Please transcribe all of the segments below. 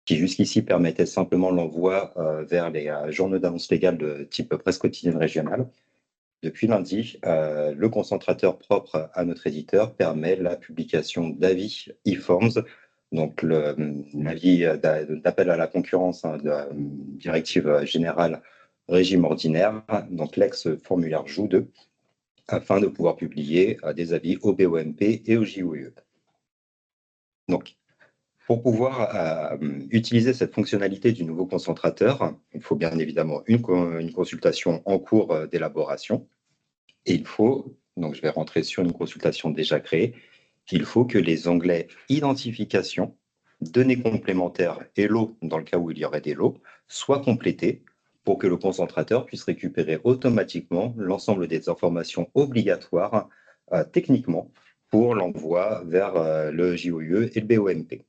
qui jusqu'ici permettait simplement l'envoi vers les journaux d'annonces légales de type presse quotidienne régionale. Depuis lundi, le concentrateur propre à notre éditeur permet la publication d'avis e-forms, donc l'avis d'appel à la concurrence de la directive générale régime ordinaire, donc l'ex-formulaire JOU 2, afin de pouvoir publier des avis au BOMP et au JOUE. Donc, pour pouvoir utiliser cette fonctionnalité du nouveau concentrateur, il faut bien évidemment une consultation en cours d'élaboration. Et il faut, donc je vais rentrer sur une consultation déjà créée, il faut que les onglets identification, données complémentaires et lots, dans le cas où il y aurait des lots, soient complétés pour que le concentrateur puisse récupérer automatiquement l'ensemble des informations obligatoires techniquement pour l'envoi vers le JOUE et le BOMP.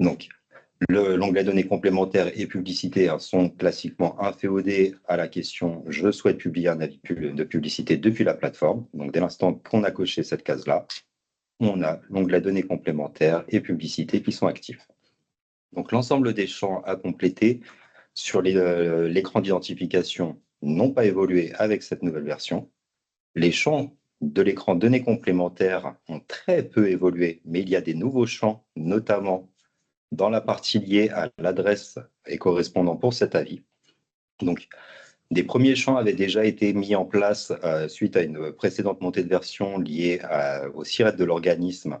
Donc, l'onglet données complémentaires et publicité sont classiquement inféodés à la question « Je souhaite publier un avis de publicité depuis la plateforme ». Donc, dès l'instant qu'on a coché cette case-là, on a l'onglet données complémentaires et publicité qui sont actifs. Donc, l'ensemble des champs à compléter sur l'écran d'identification n'ont pas évolué avec cette nouvelle version. Les champs de l'écran données complémentaires ont très peu évolué, mais il y a des nouveaux champs, notamment dans la partie liée à l'adresse et correspondant pour cet avis. Donc, des premiers champs avaient déjà été mis en place suite à une précédente montée de version liée au SIRET de l'organisme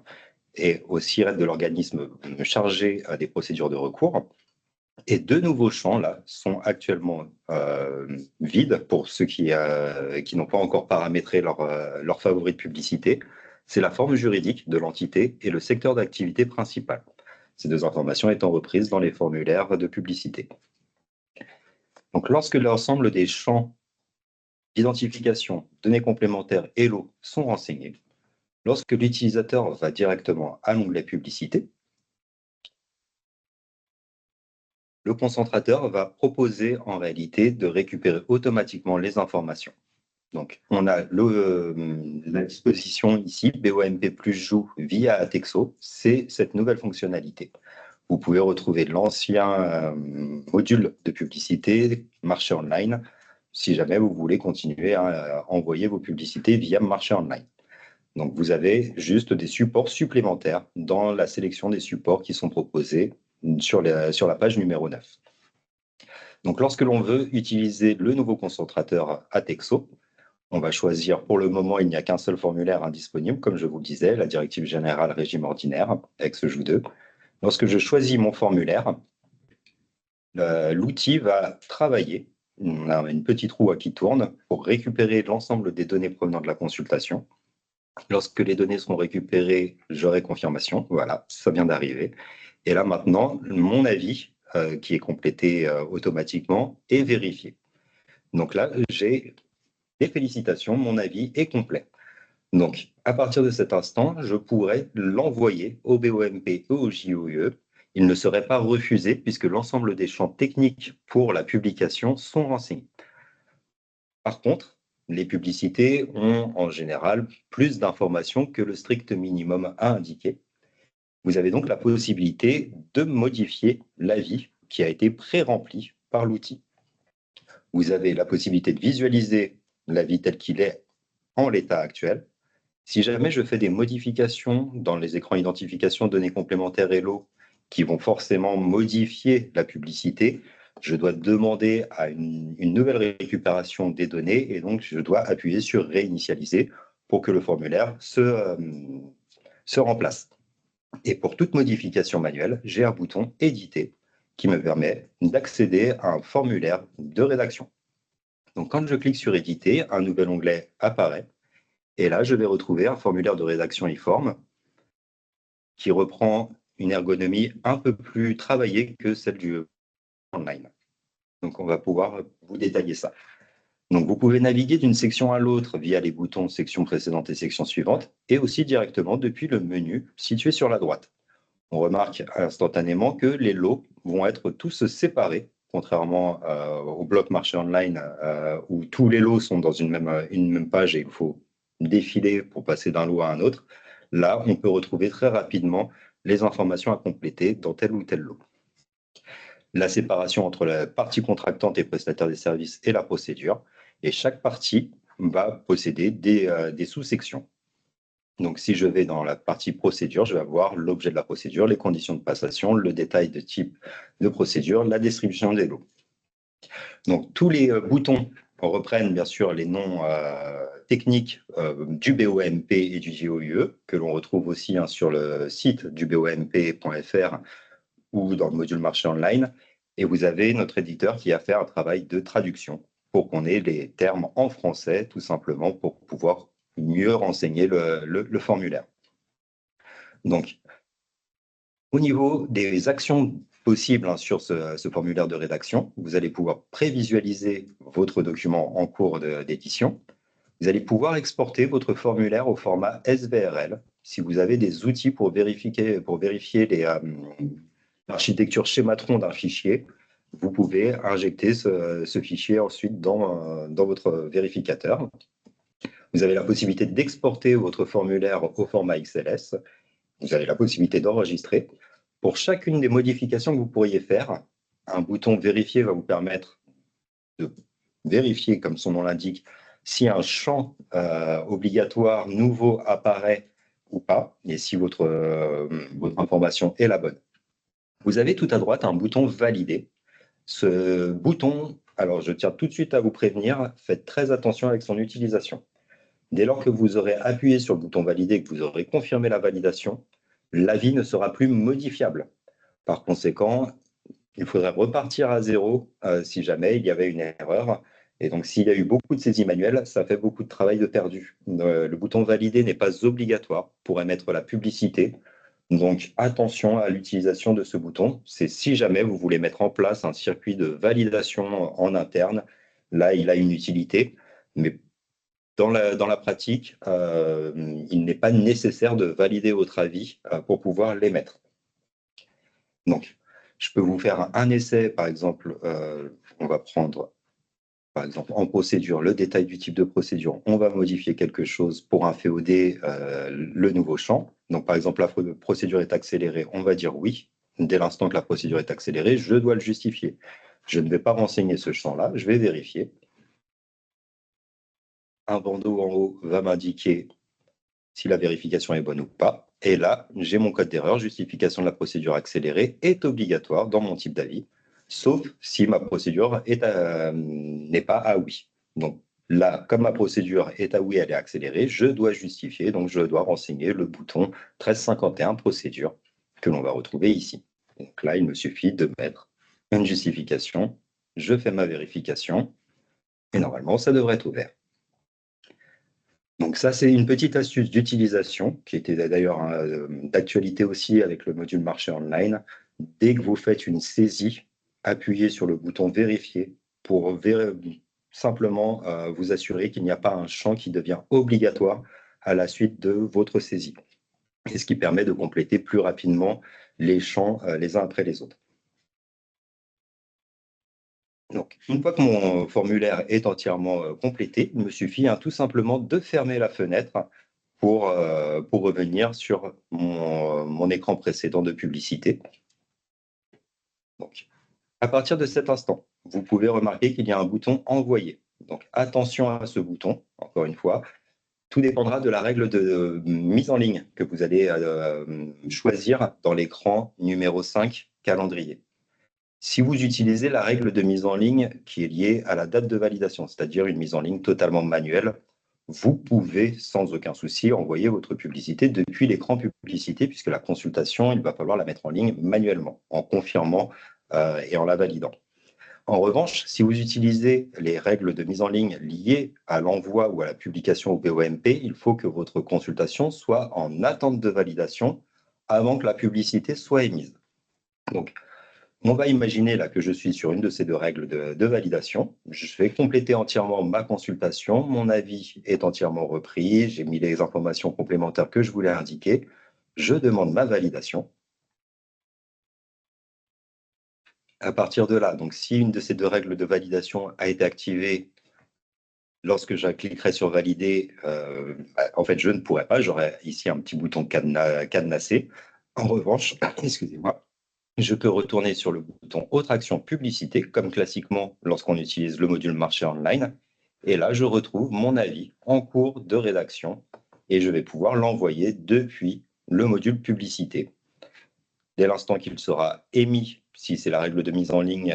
et au SIRET de l'organisme chargé des procédures de recours. Et deux nouveaux champs là sont actuellement vides pour ceux qui n'ont pas encore paramétré leur favori de publicité. C'est la forme juridique de l'entité et le secteur d'activité principal. Ces deux informations étant reprises dans les formulaires de publicité. Donc, lorsque l'ensemble des champs d'identification, données complémentaires et lots sont renseignés, lorsque l'utilisateur va directement à l'onglet publicité, le concentrateur va proposer en réalité de récupérer automatiquement les informations. Donc, on a la disposition ici, BOMP plus JOU via Atexo, c'est cette nouvelle fonctionnalité. Vous pouvez retrouver l'ancien module de publicité marché online si jamais vous voulez continuer à envoyer vos publicités via marché online. Donc, vous avez juste des supports supplémentaires dans la sélection des supports qui sont proposés sur la page numéro 9. Donc, lorsque l'on veut utiliser le nouveau concentrateur Atexo, on va choisir, pour le moment, il n'y a qu'un seul formulaire indisponible, comme je vous le disais, la directive générale régime ordinaire, ex-JOU 2. Lorsque je choisis mon formulaire, l'outil va travailler. On a une petite roue qui tourne pour récupérer l'ensemble des données provenant de la consultation. Lorsque les données seront récupérées, j'aurai confirmation. Voilà, ça vient d'arriver. Et là, maintenant, mon avis, qui est complété automatiquement, est vérifié. Donc là, j'ai des félicitations, mon avis est complet. Donc, à partir de cet instant, je pourrais l'envoyer au BOMP et au JOUE. Il ne serait pas refusé puisque l'ensemble des champs techniques pour la publication sont renseignés. Par contre, les publicités ont en général plus d'informations que le strict minimum à indiquer. Vous avez donc la possibilité de modifier l'avis qui a été pré-rempli par l'outil. Vous avez la possibilité de visualiser l'avis tel qu'il est en l'état actuel. Si jamais je fais des modifications dans les écrans identification, données complémentaires et lots qui vont forcément modifier la publicité, je dois demander à une nouvelle récupération des données et donc je dois appuyer sur réinitialiser pour que le formulaire se remplace. Et pour toute modification manuelle, j'ai un bouton éditer qui me permet d'accéder à un formulaire de rédaction. Donc quand je clique sur éditer, un nouvel onglet apparaît. Et là, je vais retrouver un formulaire de rédaction e-form qui reprend une ergonomie un peu plus travaillée que celle du online. Donc, on va pouvoir vous détailler ça. Donc, vous pouvez naviguer d'une section à l'autre via les boutons section précédente et section suivante, et aussi directement depuis le menu situé sur la droite. On remarque instantanément que les lots vont être tous séparés, contrairement au bloc marché online où tous les lots sont dans une même page et il faut défiler pour passer d'un lot à un autre. Là, on peut retrouver très rapidement les informations à compléter dans tel ou tel lot. La séparation entre la partie contractante et prestataire des services et la procédure. Et chaque partie va posséder des sous-sections. Donc, si je vais dans la partie procédure, je vais avoir l'objet de la procédure, les conditions de passation, le détail de type de procédure, la distribution des lots. Donc, tous les boutons reprennent bien sûr les noms techniques du BOMP et du JOUE, que l'on retrouve aussi sur le site du BOMP.fr ou dans le module marché online. Et vous avez notre éditeur qui a fait un travail de traduction pour qu'on ait les termes en français, tout simplement pour pouvoir mieux renseigner le formulaire. Donc, au niveau des actions possibles sur ce formulaire de rédaction, vous allez pouvoir prévisualiser votre document en cours d'édition. Vous allez pouvoir exporter votre formulaire au format SVRL. Si vous avez des outils pour vérifier l'architecture schématron d'un fichier, vous pouvez injecter ce fichier ensuite dans votre vérificateur. Vous avez la possibilité d'exporter votre formulaire au format XLS. Vous avez la possibilité d'enregistrer. Pour chacune des modifications que vous pourriez faire, un bouton vérifier va vous permettre de vérifier, comme son nom l'indique, si un champ obligatoire nouveau apparaît ou pas, et si votre information est la bonne. Vous avez tout à droite un bouton valider. Ce bouton, alors je tiens tout de suite à vous prévenir, faites très attention avec son utilisation. Dès lors que vous aurez appuyé sur le bouton valider et que vous aurez confirmé la validation, l'avis ne sera plus modifiable. Par conséquent, il faudrait repartir à zéro si jamais il y avait une erreur. Et donc, s'il y a eu beaucoup de saisies manuelles, ça fait beaucoup de travail de perdu. Le bouton valider n'est pas obligatoire pour émettre la publicité. Donc, attention à l'utilisation de ce bouton. C'est si jamais vous voulez mettre en place un circuit de validation en interne, là, il a une utilité. Mais dans la pratique, il n'est pas nécessaire de valider votre avis pour pouvoir l'émettre. Donc, je peux vous faire un essai, par exemple, on va prendre, par exemple, en procédure, le détail du type de procédure. On va modifier quelque chose pour un FOD, le nouveau champ. Donc, par exemple, la procédure est accélérée, on va dire oui. Dès l'instant que la procédure est accélérée, je dois le justifier. Je ne vais pas renseigner ce champ-là, je vais vérifier. Un bandeau en haut va m'indiquer si la vérification est bonne ou pas. Et là, j'ai mon code d'erreur, justification de la procédure accélérée est obligatoire dans mon type d'avis, sauf si ma procédure n'est pas à oui. Donc là, comme ma procédure est à oui, elle est accélérée, je dois justifier, donc je dois renseigner le bouton 1351 procédure que l'on va retrouver ici. Donc là, il me suffit de mettre une justification, je fais ma vérification, et normalement, ça devrait être ouvert. Donc ça, c'est une petite astuce d'utilisation qui était d'ailleurs d'actualité aussi avec le module marché online. Dès que vous faites une saisie, appuyez sur le bouton vérifier pour simplement vous assurer qu'il n'y a pas un champ qui devient obligatoire à la suite de votre saisie. Et ce qui permet de compléter plus rapidement les champs les uns après les autres. Donc, une fois que mon formulaire est entièrement complété, il me suffit tout simplement de fermer la fenêtre pour revenir sur mon écran précédent de publicité. Donc, à partir de cet instant, vous pouvez remarquer qu'il y a un bouton « Envoyer ». Donc, attention à ce bouton, encore une fois. Tout dépendra de la règle de mise en ligne que vous allez choisir dans l'écran numéro 5, calendrier. Si vous utilisez la règle de mise en ligne qui est liée à la date de validation, c'est-à-dire une mise en ligne totalement manuelle, vous pouvez sans aucun souci envoyer votre publicité depuis l'écran publicité, puisque la consultation, il va falloir la mettre en ligne manuellement, en confirmant et en la validant. En revanche, si vous utilisez les règles de mise en ligne liées à l'envoi ou à la publication au BOMP, il faut que votre consultation soit en attente de validation avant que la publicité soit émise. Donc, on va imaginer là que je suis sur une de ces deux règles de validation. Je vais compléter entièrement ma consultation. Mon avis est entièrement repris. J'ai mis les informations complémentaires que je voulais indiquer. Je demande ma validation. À partir de là, donc si une de ces deux règles de validation a été activée, lorsque je cliquerai sur valider, en fait, je ne pourrai pas. J'aurai ici un petit bouton cadenassé. En revanche, excusez-moi. je peux retourner sur le bouton Autre action publicité, comme classiquement lorsqu'on utilise le module marché online. Et là, je retrouve mon avis en cours de rédaction et je vais pouvoir l'envoyer depuis le module publicité. Dès l'instant qu'il sera émis, si c'est la règle de mise en ligne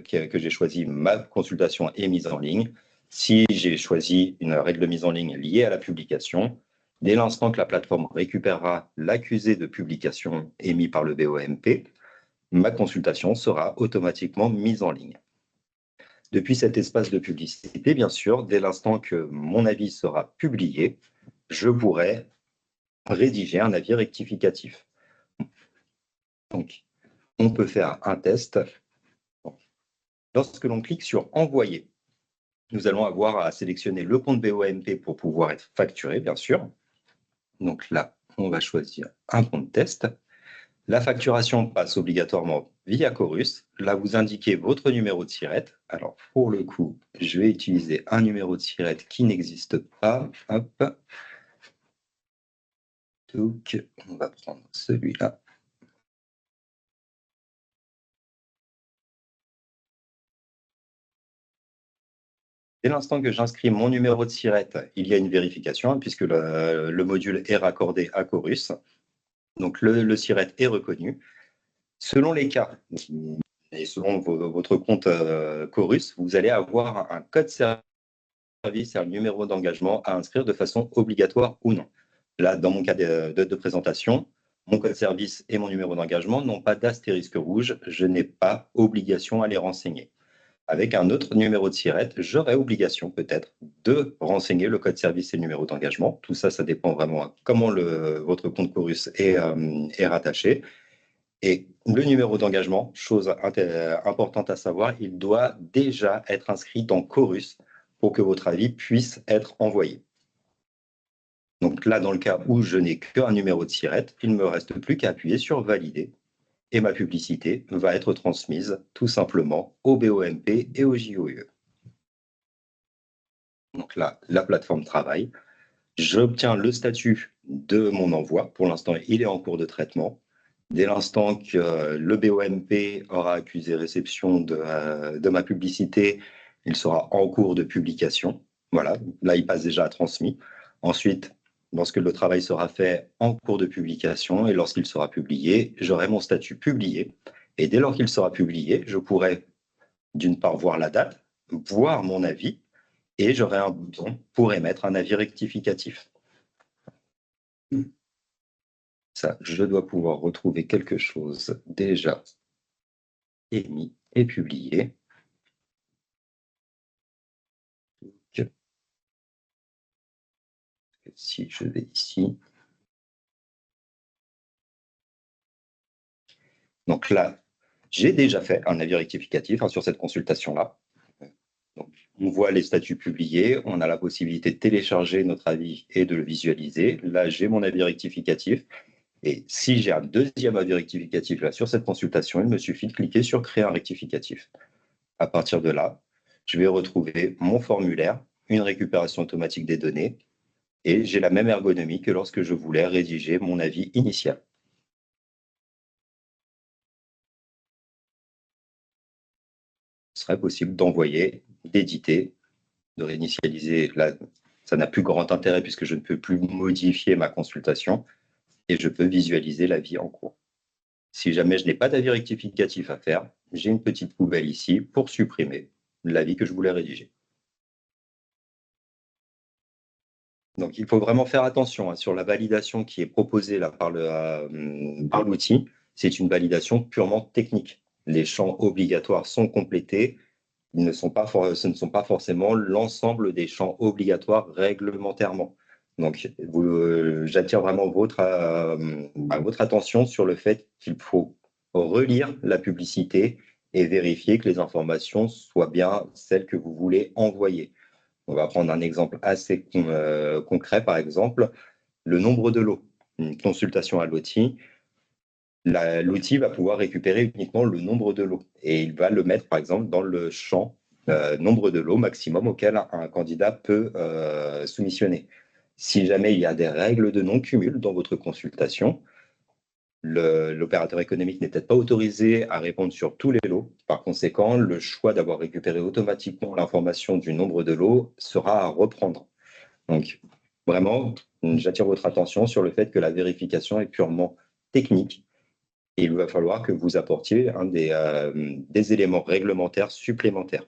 que j'ai choisie, ma consultation est mise en ligne. Si j'ai choisi une règle de mise en ligne liée à la publication, dès l'instant que la plateforme récupérera l'accusé de publication émis par le BOMP, ma consultation sera automatiquement mise en ligne. Depuis cet espace de publicité, bien sûr, dès l'instant que mon avis sera publié, je pourrai rédiger un avis rectificatif. Donc, on peut faire un test. Lorsque l'on clique sur Envoyer, nous allons avoir à sélectionner le compte BOMP pour pouvoir être facturé, bien sûr. Donc là, on va choisir un compte test. La facturation passe obligatoirement via Chorus. Là, vous indiquez votre numéro de SIRET. Alors, pour le coup, je vais utiliser un numéro de SIRET qui n'existe pas. Hop. Donc, on va prendre celui-là. Dès l'instant que j'inscris mon numéro de SIRET, il y a une vérification puisque le module est raccordé à Chorus. Donc, le SIRET est reconnu. Selon les cas et selon votre compte Chorus, vous allez avoir un code service et un numéro d'engagement à inscrire de façon obligatoire ou non. Là, dans mon cas de présentation, mon code service et mon numéro d'engagement n'ont pas d'astérisque rouge. Je n'ai pas obligation à les renseigner. Avec un autre numéro de SIRET, j'aurai obligation peut-être de renseigner le code service et le numéro d'engagement. Tout ça, ça dépend vraiment à comment votre compte Chorus est rattaché. Et le numéro d'engagement, chose importante à savoir, il doit déjà être inscrit dans Chorus pour que votre avis puisse être envoyé. Donc là, dans le cas où je n'ai qu'un numéro de SIRET, il ne me reste plus qu'à appuyer sur Valider et ma publicité va être transmise tout simplement au BOMP et au JOE. Donc là, la plateforme travaille. J'obtiens le statut de mon envoi. Pour l'instant, il est en cours de traitement. Dès l'instant que le BOMP aura accusé réception de ma publicité, il sera en cours de publication. Voilà, là, il passe déjà à transmis. Ensuite, lorsque le travail sera fait en cours de publication et lorsqu'il sera publié, j'aurai mon statut publié. Et dès lors qu'il sera publié, je pourrai d'une part voir la date, voir mon avis, et j'aurai un bouton pour émettre un avis rectificatif. Ça, je dois pouvoir retrouver quelque chose déjà émis et publié. Si je vais ici. Donc là, j'ai déjà fait un avis rectificatif sur cette consultation-là. Donc, on voit les statuts publiés, on a la possibilité de télécharger notre avis et de le visualiser. Là, j'ai mon avis rectificatif. Et si j'ai un deuxième avis rectificatif là, sur cette consultation, il me suffit de cliquer sur Créer un rectificatif. À partir de là, je vais retrouver mon formulaire, une récupération automatique des données, et j'ai la même ergonomie que lorsque je voulais rédiger mon avis initial. Ce serait possible d'envoyer, d'éditer, de réinitialiser. Là, ça n'a plus grand intérêt puisque je ne peux plus modifier ma consultation et je peux visualiser l'avis en cours. Si jamais je n'ai pas d'avis rectificatif à faire, j'ai une petite poubelle ici pour supprimer l'avis que je voulais rédiger. Donc, il faut vraiment faire attention sur la validation qui est proposée là, par l'outil. C'est une validation purement technique. Les champs obligatoires sont complétés. Ce ne sont pas forcément l'ensemble des champs obligatoires réglementairement. Donc, j'attire vraiment votre attention sur le fait qu'il faut relire la publicité et vérifier que les informations soient bien celles que vous voulez envoyer. On va prendre un exemple assez concret, par exemple, le nombre de lots. Une consultation à l'outil, l'outil va pouvoir récupérer uniquement le nombre de lots et il va le mettre, par exemple, dans le champ nombre de lots maximum auquel un candidat peut soumissionner. Si jamais il y a des règles de non-cumul dans votre consultation, l'opérateur économique n'est peut-être pas autorisé à répondre sur tous les lots. Par conséquent, le choix d'avoir récupéré automatiquement l'information du nombre de lots sera à reprendre. Donc, vraiment, j'attire votre attention sur le fait que la vérification est purement technique et il va falloir que vous apportiez des éléments réglementaires supplémentaires.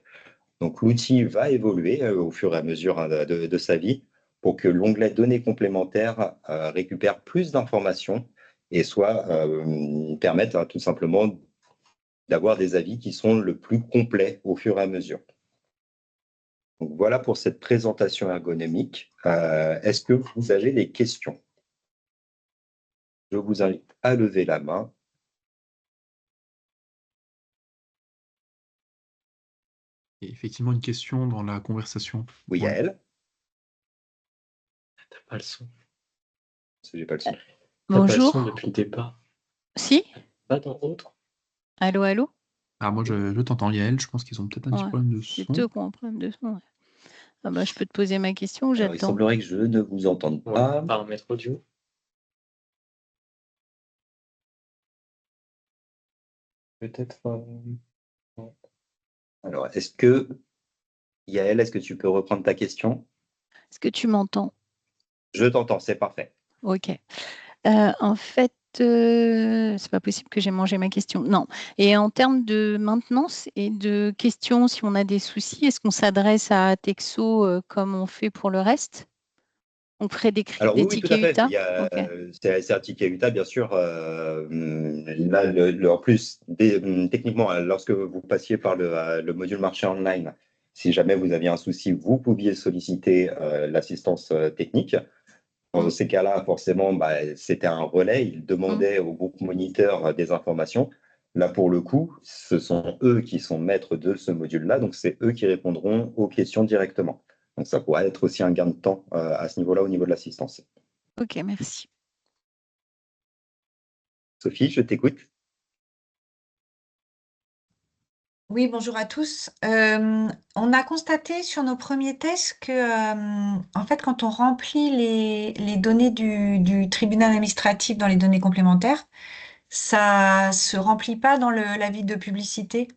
Donc, l'outil va évoluer au fur et à mesure de sa vie pour que l'onglet données complémentaires récupère plus d'informations et permette tout simplement d'avoir des avis qui sont le plus complets au fur et à mesure. Donc, voilà pour cette présentation ergonomique. Est-ce que vous avez des questions? Je vous invite à lever la main. Et effectivement, une question dans la conversation. Oui, Ouais. Yael? T'as pas le son. J'ai pas le son. T'as pas le Bonjour. son depuis le départ. Si? Pas dans autre. Allô, allô? Ah, moi, je t'entends, Yael. Je pense qu'ils ont peut-être un petit Ouais, problème de c'est son. eux qui ont un problème de son. Ouais. Ah bah, je peux te poser ma question, Alors, il j'attends. semblerait que je ne vous entende pas. Paramètres audio. Peut-être. Alors, Yael, est-ce que tu peux reprendre ta question? Est-ce que tu m'entends? Je t'entends, c'est parfait. Ok. En fait, c'est pas possible que j'ai mangé ma question. Non. Et en termes de maintenance et de questions, si on a des soucis, est-ce qu'on s'adresse à Texo comme on fait pour le reste? On ferait des Alors oui, tout à tickets fait. UTA? Ok. C'est un ticket UTA, bien sûr. Là, en plus, techniquement, lorsque vous passiez par le module marché online, si jamais vous aviez un souci, vous pouviez solliciter l'assistance technique. Dans ces cas-là, forcément, c'était un relais. Ils demandaient au groupe moniteur des informations. Là, pour le coup, ce sont eux qui sont maîtres de ce module-là, donc c'est eux qui répondront aux questions directement. Donc ça pourrait être aussi un gain de temps à ce niveau-là, au niveau de l'assistance. Ok, merci. Sophie, je t'écoute. Oui, bonjour à tous. On a constaté sur nos premiers tests que, en fait, quand on remplit les données du tribunal administratif dans les données complémentaires, ça se remplit pas dans l'avis de publicité.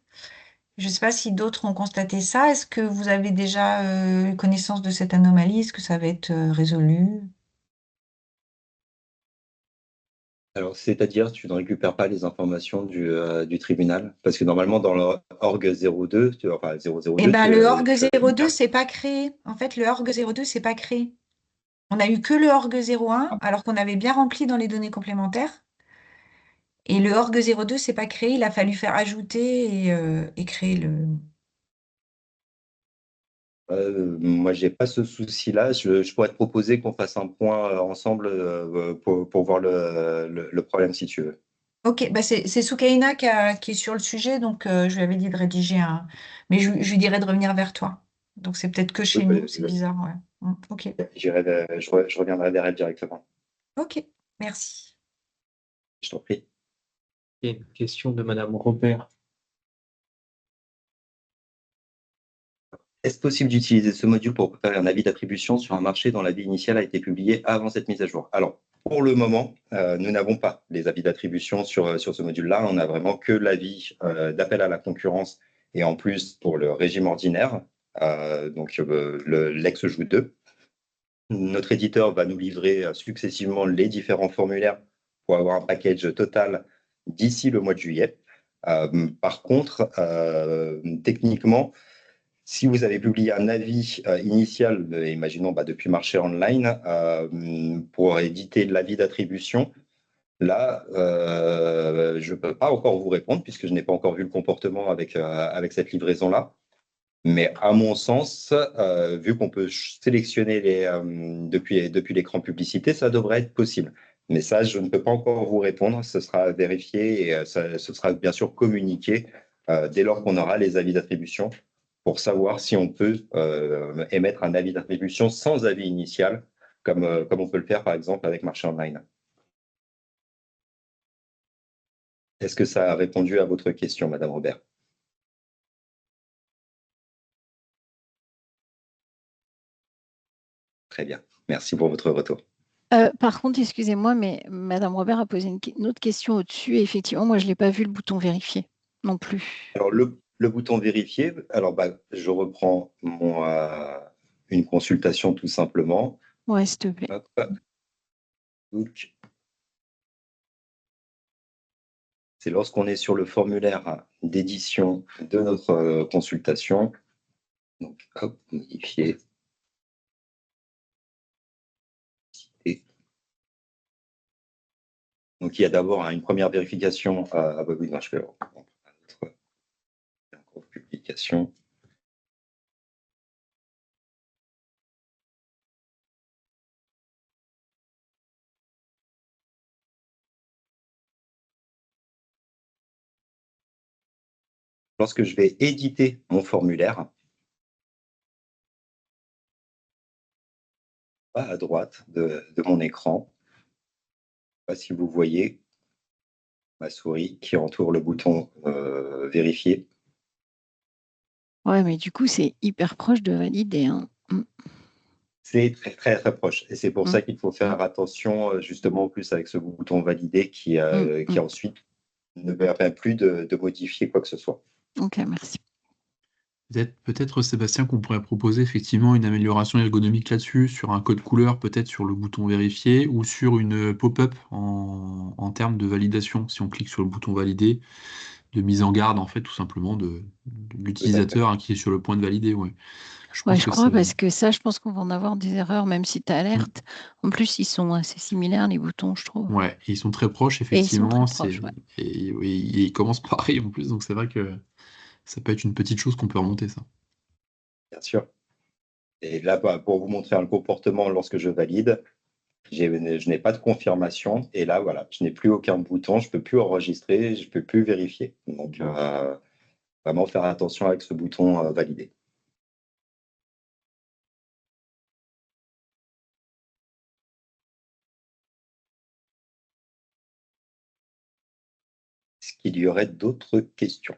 Je ne sais pas si d'autres ont constaté ça. Est-ce que vous avez déjà connaissance de cette anomalie? Est-ce que ça va être résolu? Alors, c'est-à-dire, tu ne récupères pas les informations du tribunal? Parce que normalement, dans le org 02, enfin 002, Eh ben, le org tu 02, c'est pas créé. En fait, le org 02, c'est pas créé. On a eu que le org 01, alors qu'on avait bien rempli dans les données complémentaires. Et le org 02, c'est pas créé. Il a fallu faire ajouter et créer le. moi, j'ai pas ce souci-là. Je pourrais te proposer qu'on fasse un point ensemble pour voir le problème si tu veux. Ok, bah c'est Soukaina qui est sur le sujet, donc je lui avais dit de rédiger un. Mais je lui dirais de revenir vers toi. Donc c'est peut-être que chez nous, c'est bizarre, ouais. Ok. Je reviendrai vers elle directement. Ok, merci. Je t'en prie. Il y a une question de Madame Robert. Est-ce possible d'utiliser ce module pour préparer un avis d'attribution sur un marché dont l'avis initial a été publié avant cette mise à jour? Alors, pour le moment, nous n'avons pas les avis d'attribution sur ce module-là. On n'a vraiment que l'avis d'appel à la concurrence et en plus pour le régime ordinaire, donc l'ex-joue 2. Notre éditeur va nous livrer successivement les différents formulaires pour avoir un package total d'ici le mois de juillet. Par contre, techniquement, si vous avez publié un avis initial, imaginons depuis marché online, pour éditer l'avis d'attribution, là, je ne peux pas encore vous répondre puisque je n'ai pas encore vu le comportement avec cette livraison-là. Mais à mon sens, vu qu'on peut sélectionner depuis l'écran publicité, ça devrait être possible. Mais ça, je ne peux pas encore vous répondre. Ce sera vérifié et ce sera bien sûr communiqué dès lors qu'on aura les avis d'attribution pour savoir si on peut émettre un avis d'attribution sans avis initial, comme on peut le faire par exemple avec Marché Online. Est-ce que ça a répondu à votre question, Madame Robert? Très bien. Merci pour votre retour. Par contre, excusez-moi, mais Madame Robert a posé une autre question au-dessus. Et effectivement, moi, je n'ai pas vu le bouton vérifier non plus. Alors, le bouton vérifier, alors je reprends une consultation tout simplement. Ouais, s'il te plaît. Hop. Donc, c'est lorsqu'on est sur le formulaire d'édition de notre consultation. Donc, hop, modifier. Donc, il y a d'abord une première vérification. Oui, non, je vais reprendre un autre publication. Lorsque je vais éditer mon formulaire, à droite de mon écran, je ne sais pas si vous voyez ma souris qui entoure le bouton vérifier. Ouais, mais du coup, c'est hyper proche de valider, hein. C'est très, très, très proche. Et c'est pour ça qu'il faut faire attention, justement, en plus avec ce bouton valider qui ensuite ne permet plus de modifier quoi que ce soit. Ok, merci. Peut-être, Sébastien, qu'on pourrait proposer effectivement une amélioration ergonomique là-dessus, sur un code couleur, peut-être sur le bouton vérifier, ou sur une pop-up en termes de validation, si on clique sur le bouton valider, de mise en garde, en fait, tout simplement, de l'utilisateur qui est sur le point de valider. Ouais. Je Ouais, pense je que crois, c'est- parce que ça, je pense qu'on va en avoir des erreurs, même si tu alertes. En plus, ils sont assez similaires, les boutons, je trouve. Ouais, ils sont très proches, Et ils sont très effectivement. proches, ouais. Et ils commencent pareil en plus, donc c'est vrai que ça peut être une petite chose qu'on peut remonter, ça. Bien sûr. Et là, pour vous montrer un comportement lorsque je valide, je n'ai pas de confirmation. Et là, voilà, je n'ai plus aucun bouton, je ne peux plus enregistrer, je ne peux plus vérifier. Donc, vraiment faire attention avec ce bouton valider. Est-ce qu'il y aurait d'autres questions?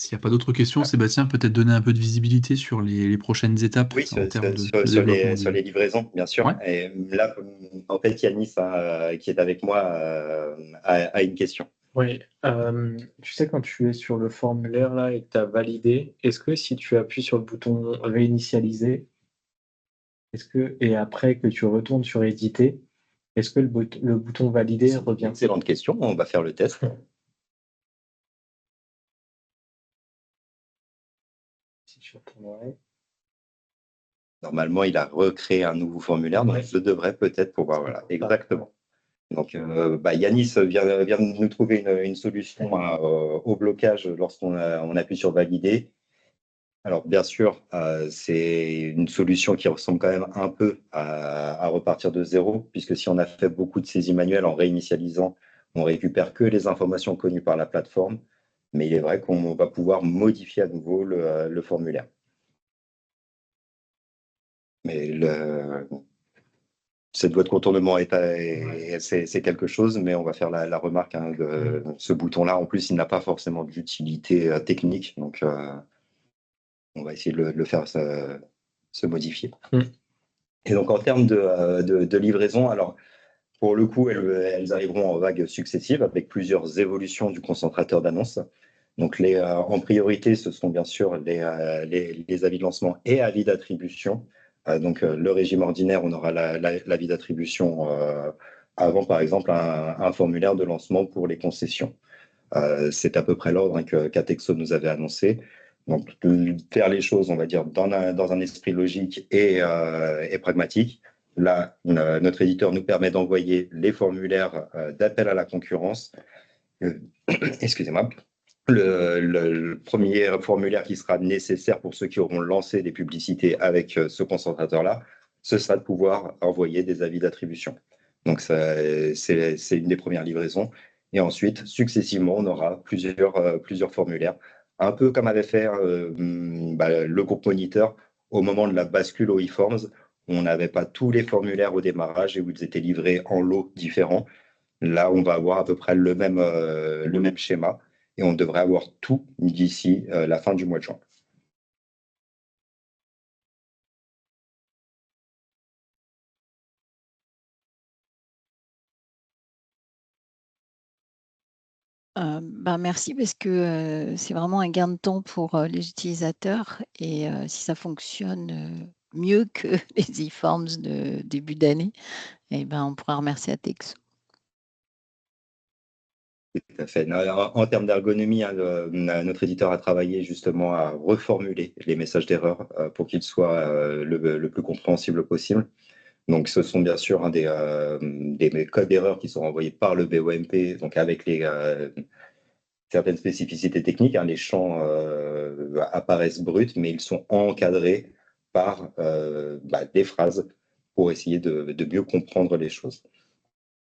S'il n'y a pas d'autres questions, Sébastien, peut-être donner un peu de visibilité sur les prochaines étapes Oui, en termes de sur développement sur les livraisons, bien sûr. Ouais. Et là, en fait, Yanis, qui est avec moi, a une question. Oui, tu sais, quand tu es sur le formulaire là et que tu as validé, est-ce que si tu appuies sur le bouton réinitialiser, et après que tu retournes sur éditer, est-ce que le bouton valider revient? Excellente question, on va faire le test. Si je retournerai. Normalement, il a recréé un nouveau formulaire, donc Ouais. je devrais peut-être pouvoir. Voilà, exactement. Donc, Yanis vient de nous trouver une solution au blocage lorsqu'on appuie sur valider. Alors, bien sûr, c'est une solution qui ressemble quand même un peu à repartir de zéro, puisque si on a fait beaucoup de saisies manuelles en réinitialisant, on récupère que les informations connues par la plateforme. Mais il est vrai qu'on va pouvoir modifier à nouveau le formulaire. Mais cette voie de contournement c'est quelque chose, mais on va faire la remarque de ce bouton-là. En plus, il n'a pas forcément d'utilité technique, donc on va essayer de le faire se modifier. Et donc, en termes de livraison, alors pour le coup, elles arriveront en vagues successives avec plusieurs évolutions du concentrateur d'annonce. Donc, en priorité, ce sont bien sûr les avis de lancement et avis d'attribution. Donc, le régime ordinaire, on aura l'avis d'attribution avant, par exemple, un formulaire de lancement pour les concessions. C'est à peu près l'ordre qu'Atexo nous avait annoncé. Donc, de faire les choses, on va dire, dans un esprit logique et pragmatique. Là, notre éditeur nous permet d'envoyer les formulaires d'appel à la concurrence. Excusez-moi. Le premier formulaire qui sera nécessaire pour ceux qui auront lancé des publicités avec ce concentrateur-là, ce sera de pouvoir envoyer des avis d'attribution. Donc, c'est une des premières livraisons. Et ensuite, successivement, on aura plusieurs formulaires, un peu comme avait fait le groupe Moniteur au moment de la bascule au eForms. On n'avait pas tous les formulaires au démarrage et où ils étaient livrés en lots différents. Là, on va avoir à peu près le même schéma et on devrait avoir tout d'ici la fin du mois de juin. Merci parce que c'est vraiment un gain de temps pour les utilisateurs et si ça fonctionne mieux que les e-forms de début d'année, on pourra remercier Atexo. Tout à fait. En termes d'ergonomie, hein, notre éditeur a travaillé justement à reformuler les messages d'erreur pour qu'ils soient le plus compréhensibles possible. Donc, ce sont bien sûr des codes d'erreur qui sont envoyés par le BOMP, donc avec certaines spécificités techniques. Hein, les champs apparaissent bruts, mais ils sont encadrés par des phrases pour essayer de mieux comprendre les choses.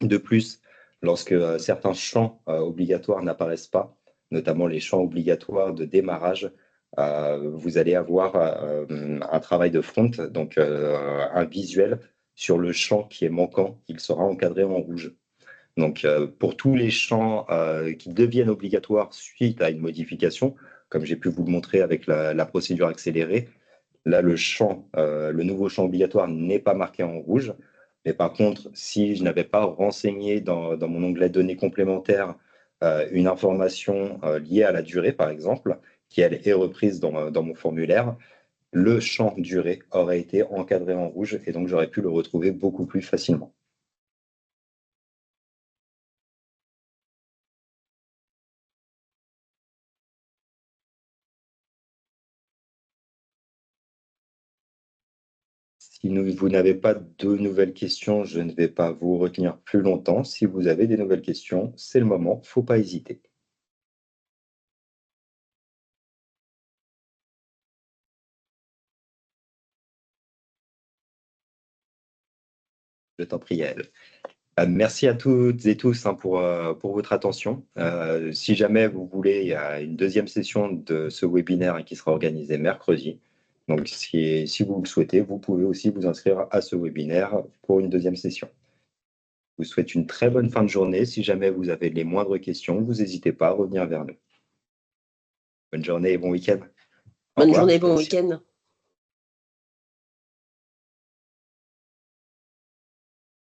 De plus, lorsque certains champs obligatoires n'apparaissent pas, notamment les champs obligatoires de démarrage, vous allez avoir un travail de front, donc un visuel sur le champ qui est manquant, il sera encadré en rouge. Donc, pour tous les champs qui deviennent obligatoires suite à une modification, comme j'ai pu vous le montrer avec la procédure accélérée, là, le nouveau champ obligatoire n'est pas marqué en rouge. Mais par contre, si je n'avais pas renseigné dans mon onglet données complémentaires une information liée à la durée, par exemple, qui elle est reprise dans mon formulaire, le champ durée aurait été encadré en rouge et donc j'aurais pu le retrouver beaucoup plus facilement. Si vous n'avez pas de nouvelles questions, je ne vais pas vous retenir plus longtemps. Si vous avez des nouvelles questions, c'est le moment, il ne faut pas hésiter. Je t'en prie, Yael. Merci à toutes et tous pour votre attention. Si jamais vous voulez, il y a une deuxième session de ce webinaire qui sera organisée mercredi. Donc, si vous le souhaitez, vous pouvez aussi vous inscrire à ce webinaire pour une deuxième session. Je vous souhaite une très bonne fin de journée. Si jamais vous avez les moindres questions, vous n'hésitez pas à revenir vers nous. Bonne journée et bon week-end. Au Bonne revoir. journée, bon week-end.